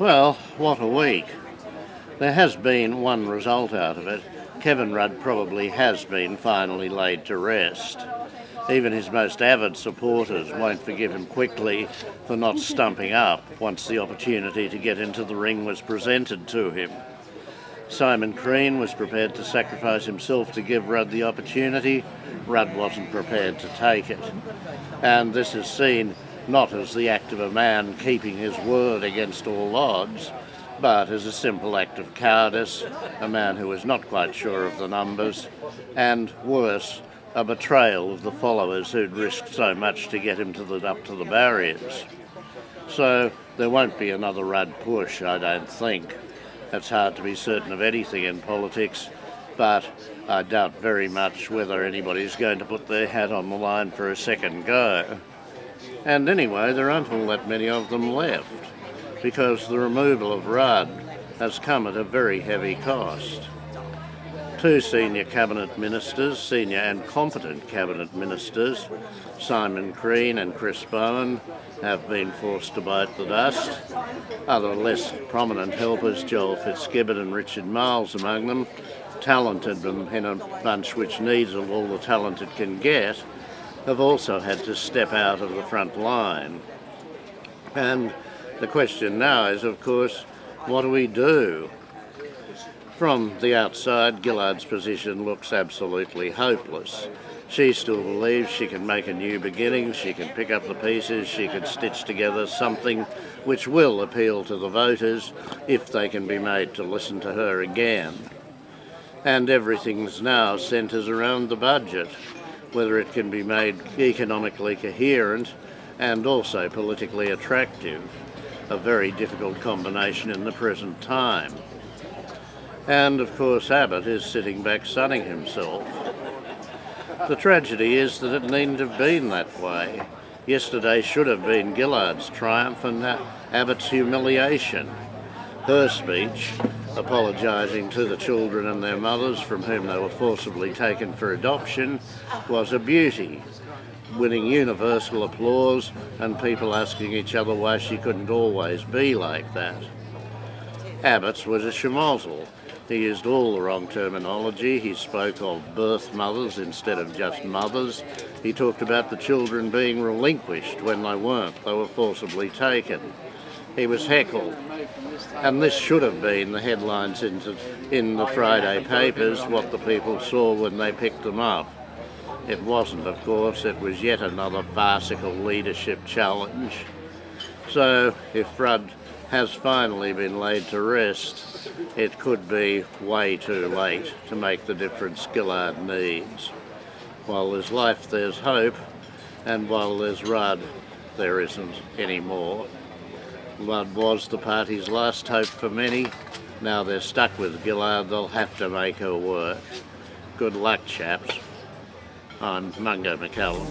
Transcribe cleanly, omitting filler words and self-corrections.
Well, what a week. There has been one result out of it. Kevin Rudd probably has been finally laid to rest. Even his most avid supporters won't forgive him quickly for not stumping up once the opportunity to get into the ring was presented to him. Simon Crean was prepared to sacrifice himself to give Rudd the opportunity. Rudd wasn't prepared to take it. And this is seen not as the act of a man keeping his word against all odds, but as a simple act of cowardice, a man who was not quite sure of the numbers, and worse, a betrayal of the followers who'd risked so much to get him up to the barriers. So there won't be another Rudd push, I don't think. It's hard to be certain of anything in politics, but I doubt very much whether anybody's going to put their hat on the line for a second go. And anyway, there aren't all that many of them left, because the removal of Rudd has come at a very heavy cost. Two senior cabinet ministers, senior and competent cabinet ministers, Simon Crean and Chris Bowen, have been forced to bite the dust. Other less prominent helpers, Joel Fitzgibbon and Richard Miles among them, talented in a bunch which needs all the talent it can get, have also had to step out of the front line. And the question now is, of course, what do we do? From the outside, Gillard's position looks absolutely hopeless. She still believes she can make a new beginning, she can pick up the pieces, she can stitch together something which will appeal to the voters if they can be made to listen to her again. And everything's now centres around the budget, whether it can be made economically coherent and also politically attractive, a very difficult combination in the present time. And of course Abbott is sitting back sunning himself. The tragedy is that it needn't have been that way. Yesterday should have been Gillard's triumph and Abbott's humiliation. Her speech, apologising to the children and their mothers from whom they were forcibly taken for adoption, was a beauty, winning universal applause and people asking each other why she couldn't always be like that. Abbott's was a schmozzle. He used all the wrong terminology. He spoke of birth mothers instead of just mothers. He talked about the children being relinquished when they weren't. They were forcibly taken. He was heckled. And this should have been the headlines in the Friday papers, what the people saw when they picked them up. It wasn't, of course. It was yet another farcical leadership challenge. So if Rudd has finally been laid to rest, it could be way too late to make the difference Gillard needs. While there's life, there's hope, and while there's Rudd, there isn't any more. Rudd was the party's last hope for many. Now they're stuck with Gillard, they'll have to make her work. Good luck, chaps. I'm Mungo McCallum.